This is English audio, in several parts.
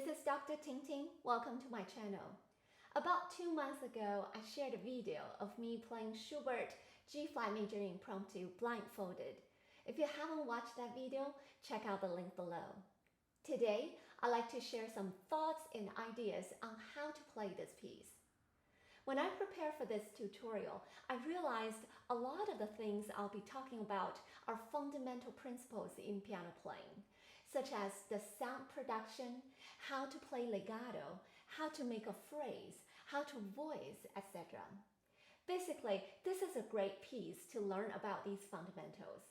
this is Dr. TingTing. Welcome to my channel. About 2 months ago, I shared a video of me playing Schubert G-flat major impromptu blindfolded. If you haven't watched that video, check out the link below. Today, I'd like to share some thoughts and ideas on how to play this piece. When I prepared for this tutorial, I realized a lot of the things I'll be talking about are fundamental principles in piano playing, such as the sound production, how to play legato, how to make a phrase, how to voice, etc. Basically, this is a great piece to learn about these fundamentals.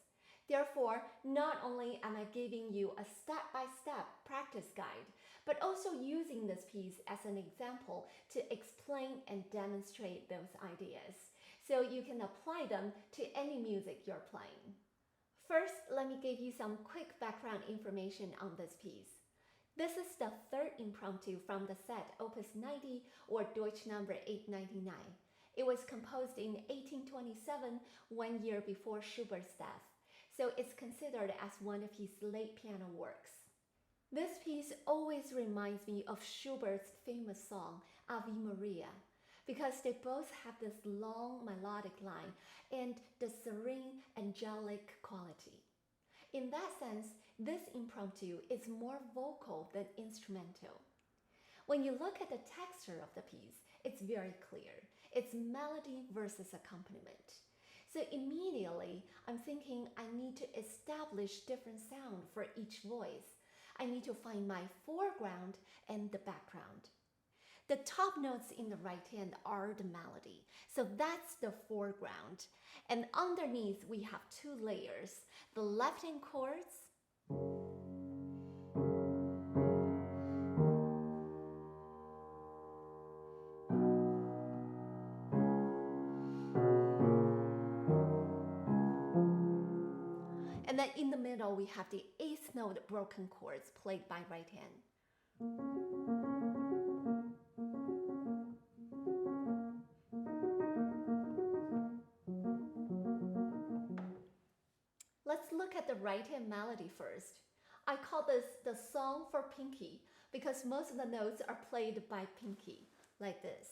Therefore, not only am I giving you a step-by-step practice guide, but also using this piece as an example to explain and demonstrate those ideas, so you can apply them to any music you're playing. First, let me give you some quick background information on this piece. This is the third impromptu from the set Opus 90 or Deutsch number 899. It was composed in 1827, 1 year before Schubert's death. So it's considered as one of his late piano works. This piece always reminds me of Schubert's famous song, Ave Maria, because they both have this long melodic line and the serene, angelic quality. In that sense, this impromptu is more vocal than instrumental. When you look at the texture of the piece, it's very clear. It's melody versus accompaniment. So immediately, I'm thinking I need to establish different sound for each voice. I need to find my foreground and the background. The top notes in the right hand are the melody, so that's the foreground. And underneath, we have two layers, the left hand chords, and then in the middle, we have the eighth note broken chords played by right hand. Let's look at the right hand melody first. I call this the song for Pinky because most of the notes are played by Pinky, like this.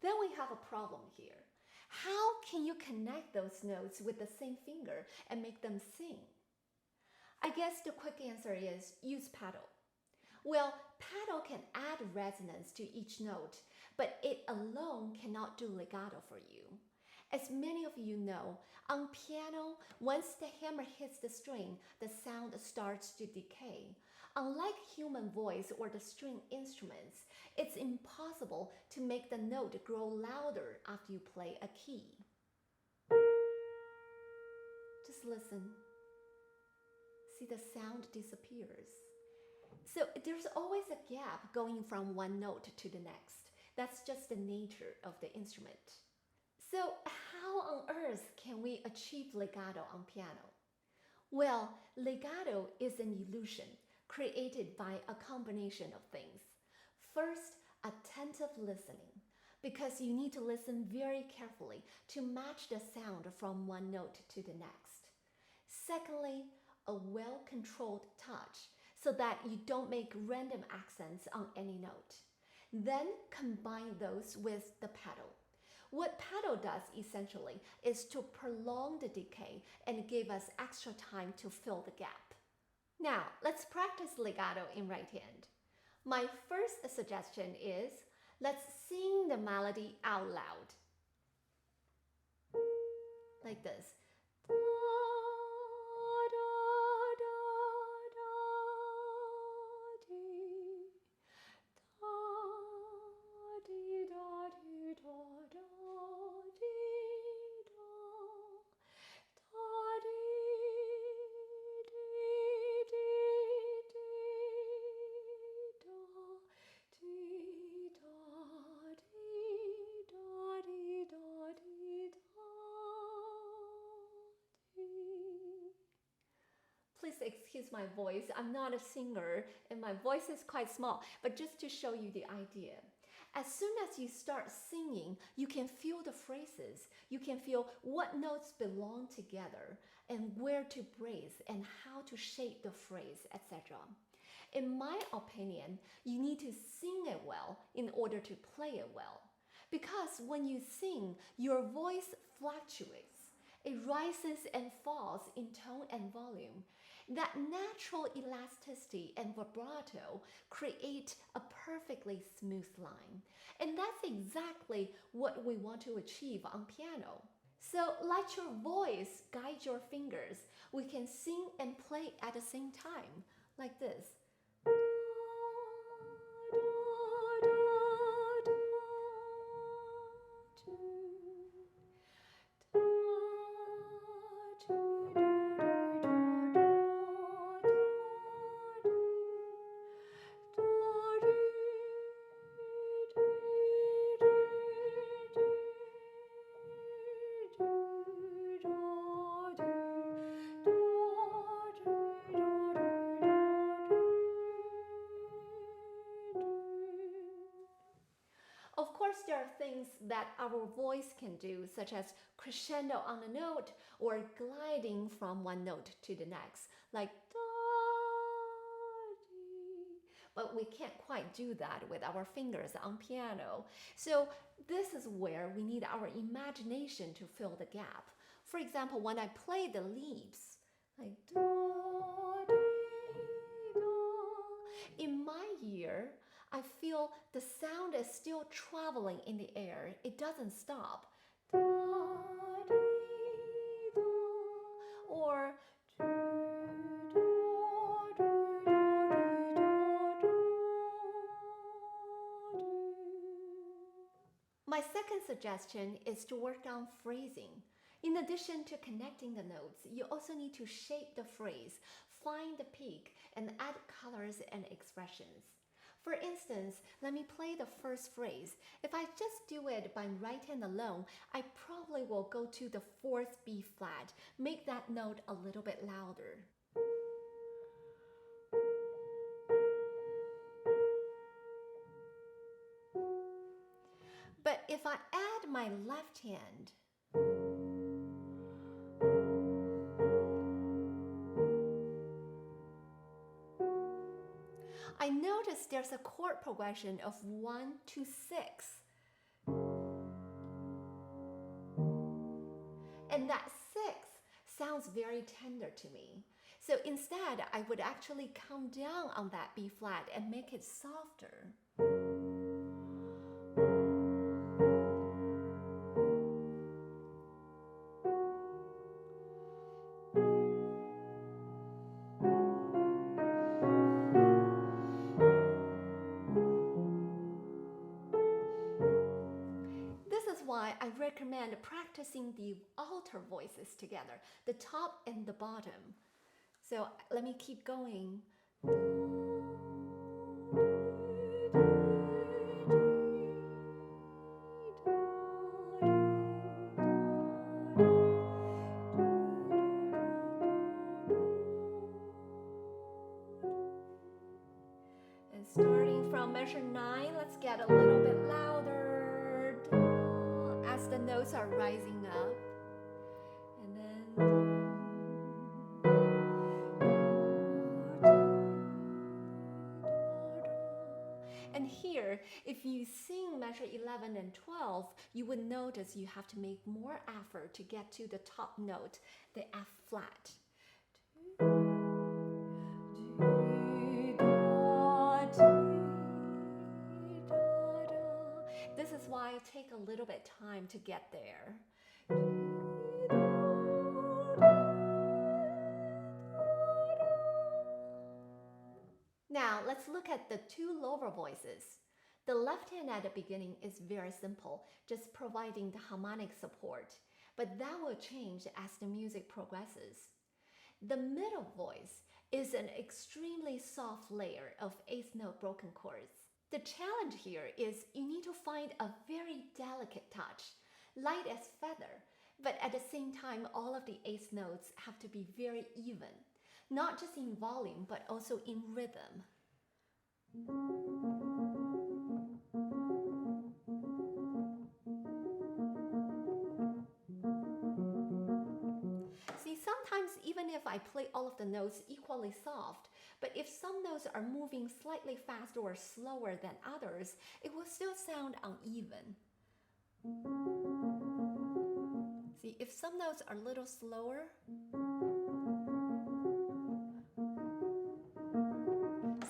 Then we have a problem here. How can you connect those notes with the same finger and make them sing? I guess the quick answer is use pedal. Well, pedal can add resonance to each note, but it alone cannot do legato for you. As many of you know, on piano, once the hammer hits the string, the sound starts to decay. Unlike human voice or the string instruments, it's impossible to make the note grow louder after you play a key. Just listen. See, the sound disappears. So there's always a gap going from one note to the next. That's just the nature of the instrument. So how on earth can we achieve legato on piano? Well, legato is an illusion created by a combination of things. First, attentive listening, because you need to listen very carefully to match the sound from one note to the next. Secondly, a well-controlled touch so that you don't make random accents on any note. Then combine those with the pedal. What pedal does essentially is to prolong the decay and give us extra time to fill the gap. Now, let's practice legato in right hand. My first suggestion is, let's sing the melody out loud. Like this. Da, da, da, da, dee. Da, dee, da, dee, da, da. just excuse my voice. I'm not a singer and my voice is quite small, but just to show you the idea. As soon as you start singing, you can feel the phrases. You can feel what notes belong together and where to brace and how to shape the phrase, etc. In my opinion, you need to sing it well in order to play it well. Because when you sing, your voice fluctuates. It rises and falls in tone and volume. That natural elasticity and vibrato create a perfectly smooth line. And that's exactly what we want to achieve on piano. So let your voice guide your fingers. We can sing and play at the same time, like this. Of course, there are things that our voice can do, such as crescendo on a note or gliding from one note to the next, like da, dee. But we can't quite do that with our fingers on piano. So this is where we need our imagination to fill the gap. For example, when I play the leaves, like da, dee, da, in my ear, I feel the sound is still traveling in the air. It doesn't stop. Da, dee, da, or dee, da, dee, da, dee, da, da, dee. My second suggestion is to work on phrasing. In addition to connecting the notes, you also need to shape the phrase, find the peak, and add colors and expressions. For instance, let me play the first phrase. If I just do it by right hand alone, I probably will go to the 4th B flat, make that note a little bit louder. But if I add my left hand, I notice there's a chord progression of 1 to 6. And that 6 sounds very tender to me. So instead, I would actually come down on that B flat and make it softer. Why I recommend practicing the alto voices together, the top and the bottom. So let me keep going. And starting from measure 9, let's get a little bit louder as the notes are rising up. And then and here, if you sing measure 11 and 12, you would notice you have to make more effort to get to the top note, the F flat. This is why I take a little bit time to get there. Now, let's look at the 2 lower voices. The left hand at the beginning is very simple, just providing the harmonic support, but that will change as the music progresses. The middle voice is an extremely soft layer of 8th note broken chords. The challenge here is you need to find a very delicate touch, light as feather, but at the same time all of the 8th notes have to be very even. not just in volume, but also in rhythm. See, sometimes even if I play all of the notes equally soft, but if some notes are moving slightly faster or slower than others, it will still sound uneven. See, if some notes are a little slower,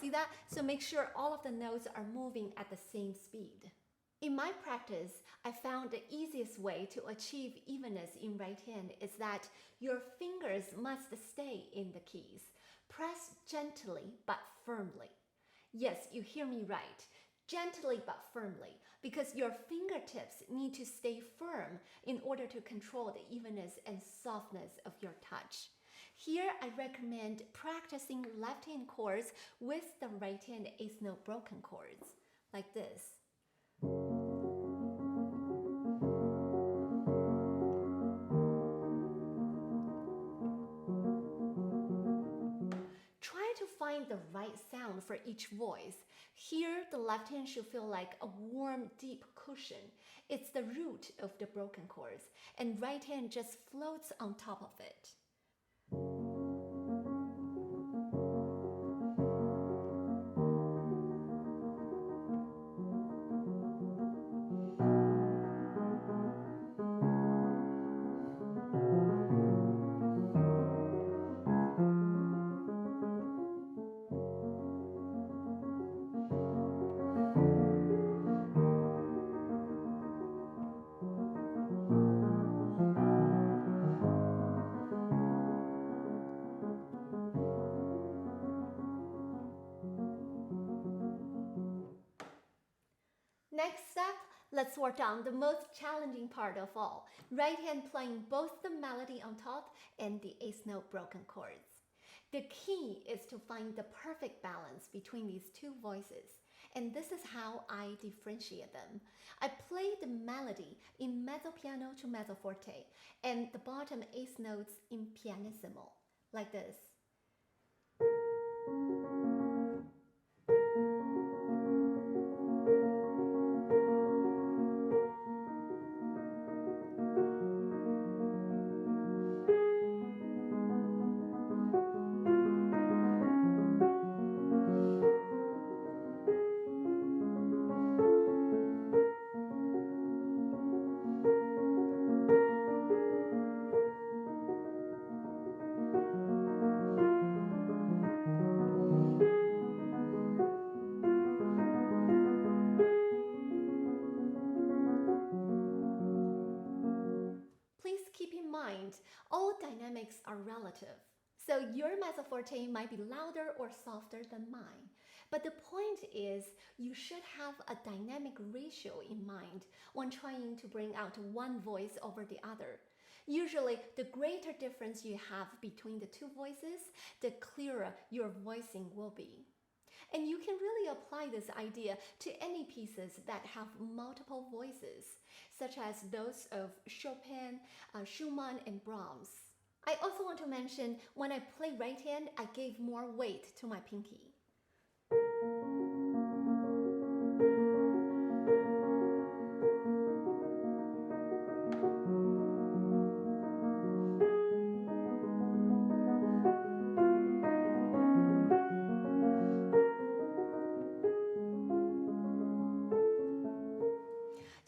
see that? So make sure all of the notes are moving at the same speed. In my practice, I found the easiest way to achieve evenness in right hand is that your fingers must stay in the keys. Press gently but firmly. Yes, you hear me right. Gently but firmly, because your fingertips need to stay firm in order to control the evenness and softness of your touch. Here, I recommend practicing left hand chords with the right hand eighth note broken chords, like this. Try to find the right sound for each voice. Here, the left hand should feel like a warm, deep cushion. It's the root of the broken chords, and right hand just floats on top of it. Next step, let's work on the most challenging part of all, right hand playing both the melody on top and the eighth note broken chords. The key is to find the perfect balance between these two voices, and this is how I differentiate them. I play the melody in mezzo piano to mezzo forte, and the bottom eighth notes in pianissimo, like this. All dynamics are relative. So your mezzo forte might be louder or softer than mine. But the point is, you should have a dynamic ratio in mind when trying to bring out one voice over the other. Usually, the greater difference you have between the two voices, the clearer your voicing will be. And you can really apply this idea to any pieces that have multiple voices, such as those of Chopin, Schumann, and Brahms. I also want to mention, when I play right hand, I gave more weight to my pinky.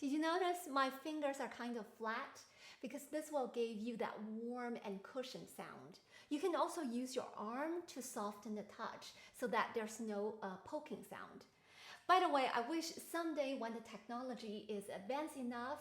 Did you notice my fingers are kind of flat? Because this will give you that warm and cushioned sound. You can also use your arm to soften the touch so that there's no poking sound. By the way, I wish someday when the technology is advanced enough,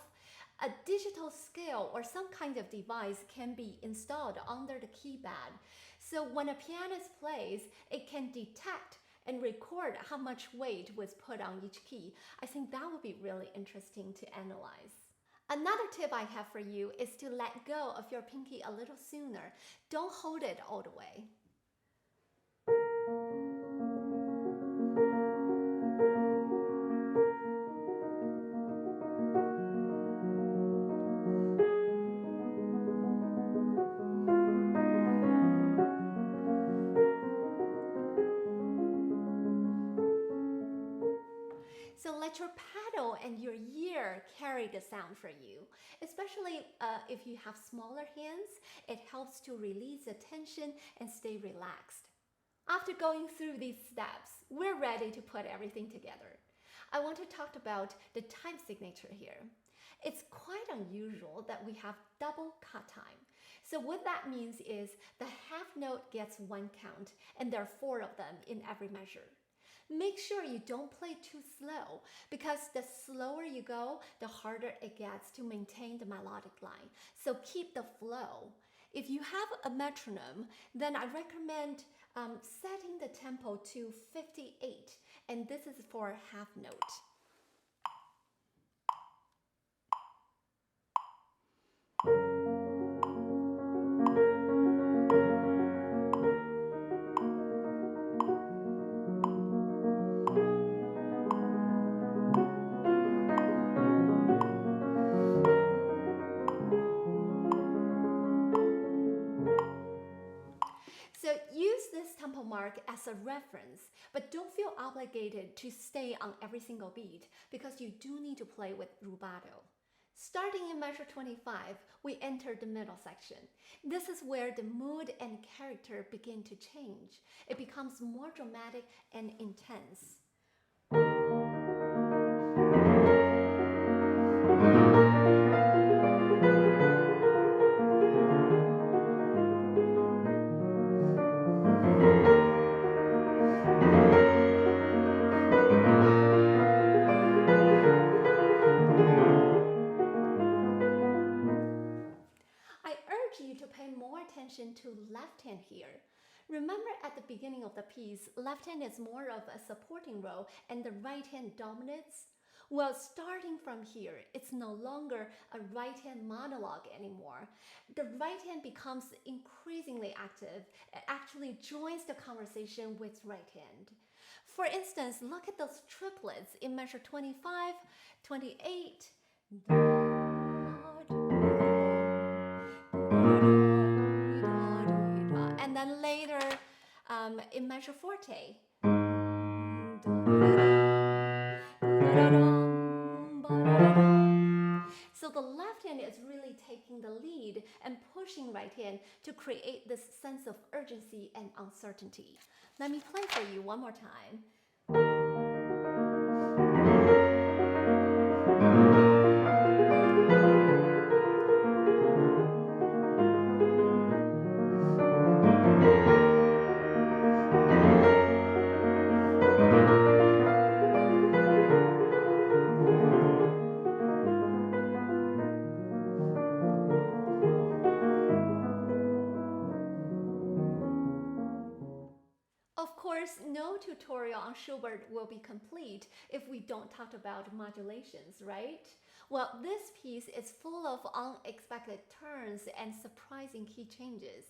a digital scale or some kind of device can be installed under the keypad. So when a pianist plays, it can detect and record how much weight was put on each key. I think that would be really interesting to analyze. Another tip I have for you is to let go of your pinky a little sooner. Don't hold it all the way. let your paddle and your ear carry the sound for you. Especially if you have smaller hands, it helps to release the tension and stay relaxed. After going through these steps, we're ready to put everything together. I want to talk about the time signature here. It's quite unusual that we have double cut time. So what that means is the half note gets one count, and there are 4 of them in every measure. Make sure you don't play too slow, because the slower you go, the harder it gets to maintain the melodic line. So keep the flow. If you have a metronome, then I recommend setting the tempo to 58, and this is for a half note. So use this tempo mark as a reference, but don't feel obligated to stay on every single beat because you do need to play with rubato. Starting in measure 25, we enter the middle section. This is where the mood and character begin to change. It becomes more dramatic and intense. To left hand here. Remember at the beginning of the piece, left hand is more of a supporting role and the right hand dominates? Well, starting from here, it's no longer a right hand monologue anymore. The right hand becomes increasingly active. It actually joins the conversation with right hand. For instance, look at those triplets in measure 25, 28, and then later in measure forte. So the left hand is really taking the lead and pushing right hand to create this sense of urgency and uncertainty. Let me play for you one more time. Of course, no tutorial on Schubert will be complete if we don't talk about modulations, right? Well, this piece is full of unexpected turns and surprising key changes.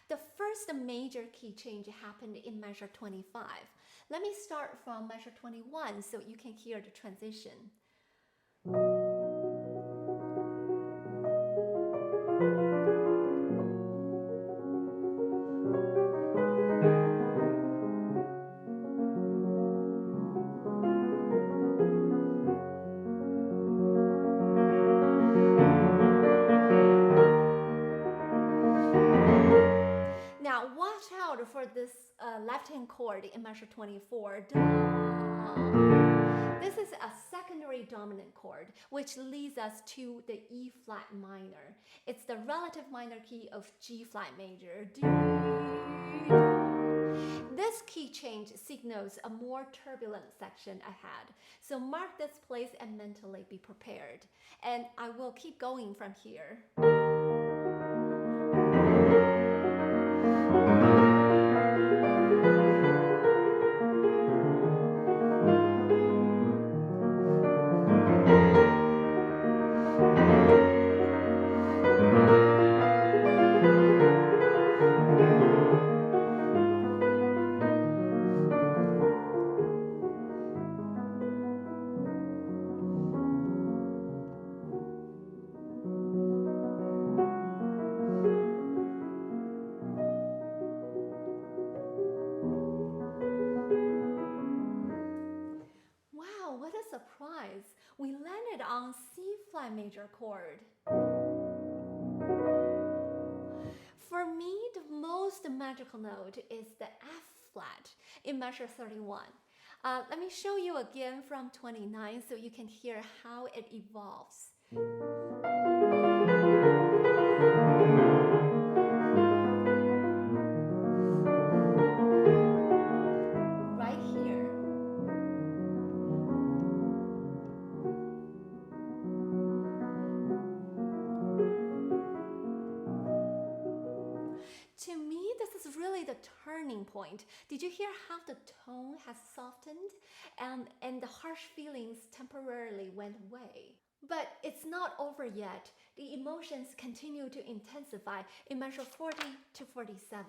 The first major key change happened in measure 25. Let me start from measure 21 so you can hear the transition. Now watch out for this left-hand chord in measure 24. This is a secondary dominant chord, which leads us to the E flat minor. It's the relative minor key of G flat major. This key change signals a more turbulent section ahead. So mark this place and mentally be prepared. And I will keep going from here. on C flat major chord. For me, the most magical note is the F flat in measure 31. Let me show you again from 29 so you can hear how it evolves. Right here. To me, this is really the turning point. Did you hear how the tone has softened and the harsh feelings temporarily went away? But it's not over yet. The emotions continue to intensify in measure 40 to 47.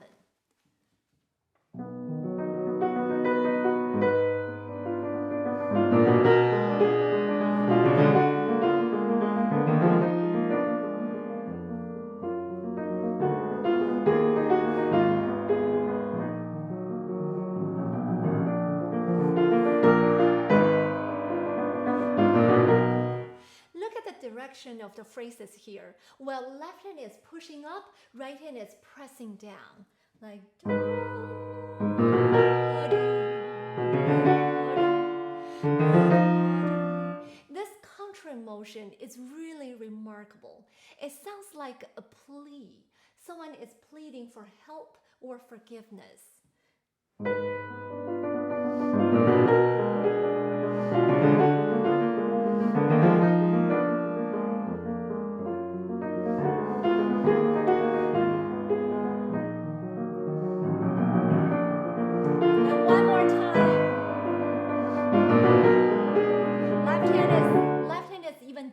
Direction of the phrases here. While left hand is pushing up, right hand is pressing down. Like this contra motion is really remarkable. It sounds like a plea. Someone is pleading for help or forgiveness.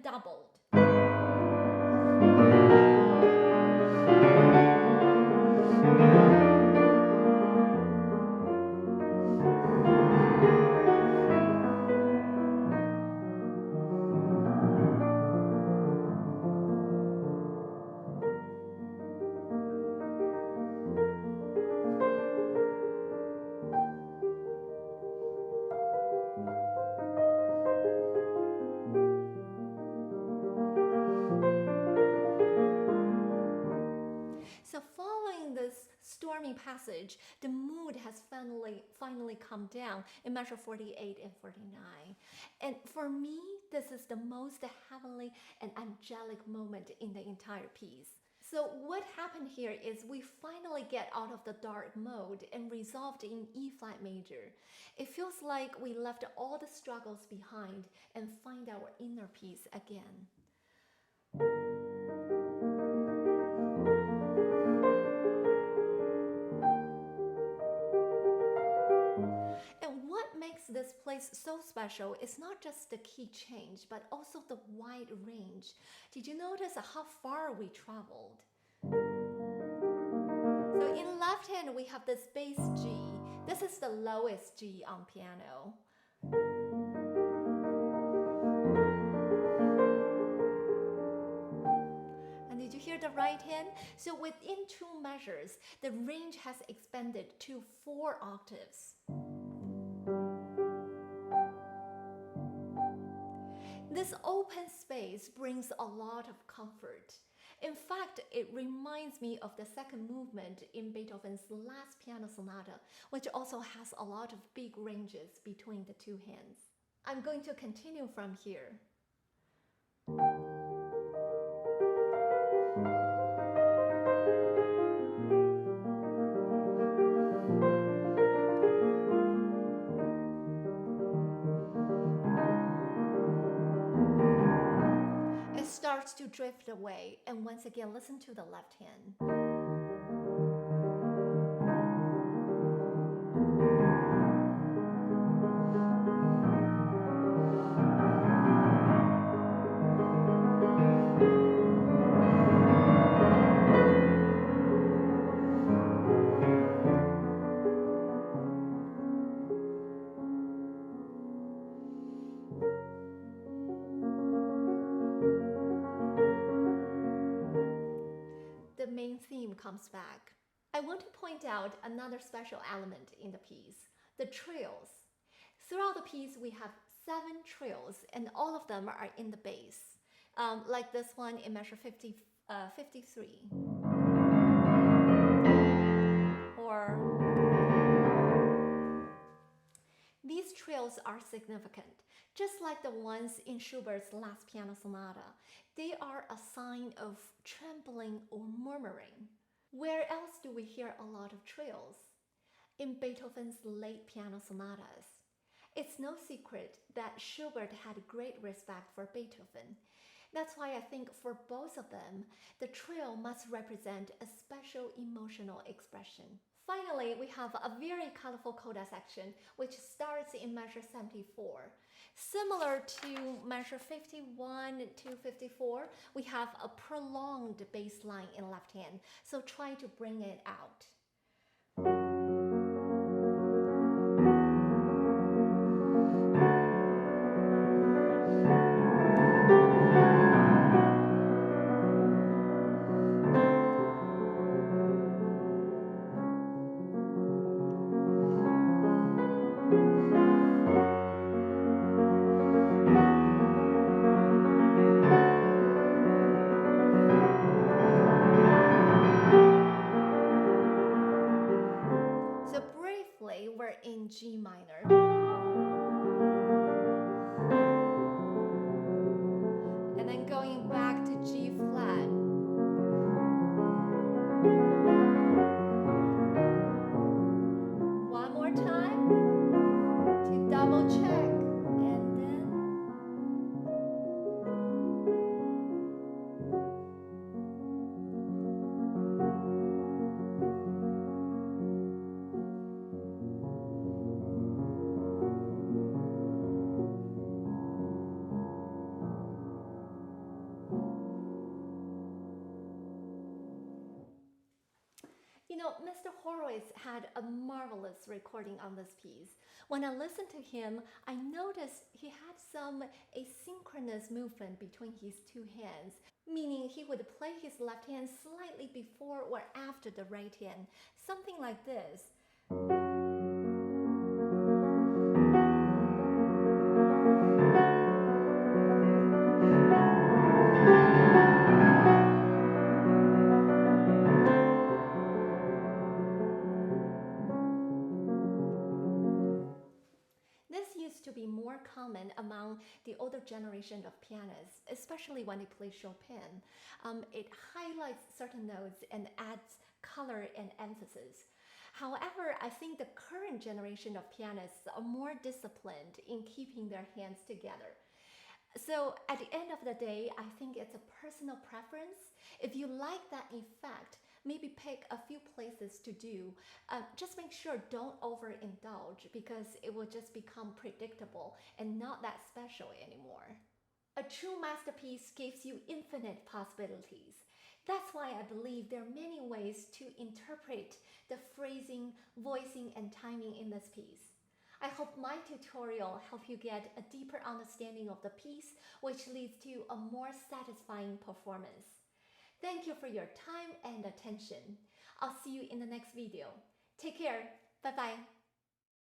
Doubled. So following this stormy passage, the mood has finally come down in measure 48 and 49. And for me, this is the most heavenly and angelic moment in the entire piece. So what happened here is we finally get out of the dark mode and resolved in E flat major. It feels like we left all the struggles behind and find our inner peace again. This place so special is not just the key change, but also the wide range. Did you notice how far we traveled? So in left hand, we have this bass G. This is the lowest G on piano. And did you hear the right hand? So within 2 measures, the range has expanded to 4 octaves. This open space brings a lot of comfort. In fact, it reminds me of the second movement in Beethoven's last piano sonata, which also has a lot of big ranges between the 2 hands. I'm going to continue from here. Starts to drift away, and once again listen to the left hand. The main theme comes back. I want to point out another special element in the piece, the trills. Throughout the piece, we have 7 trills, and all of them are in the bass. Like this one in measure 53. Or these trills are significant. Just like the ones in Schubert's Last Piano Sonata, they are a sign of trembling or murmuring. Where else do we hear a lot of trills? In Beethoven's late piano sonatas. It's no secret that Schubert had great respect for Beethoven. That's why I think for both of them, the trill must represent a special emotional expression. Finally, we have a very colorful coda section, which starts in measure 74. Similar to measure 51 to 54, we have a prolonged bass line in left hand, so try to bring it out. We're in G minor. And then going back to G flat. One more time to double check. And then Mr. Horowitz had a marvelous recording on this piece. When I listened to him, I noticed he had some asynchronous movement between his two hands, meaning he would play his left hand slightly before or after the right hand, something like this. To be more common among the older generation of pianists, especially when they play Chopin. It highlights certain notes and adds color and emphasis. However, I think the current generation of pianists are more disciplined in keeping their hands together. So at the end of the day, I think it's a personal preference. If you like that effect, maybe pick a few places to do. Just make sure don't overindulge because it will just become predictable and not that special anymore. A true masterpiece gives you infinite possibilities. That's why I believe there are many ways to interpret the phrasing, voicing, and timing in this piece. I hope my tutorial helped you get a deeper understanding of the piece, which leads to a more satisfying performance. Thank you for your time and attention. I'll see you in the next video. Take care. Bye-bye.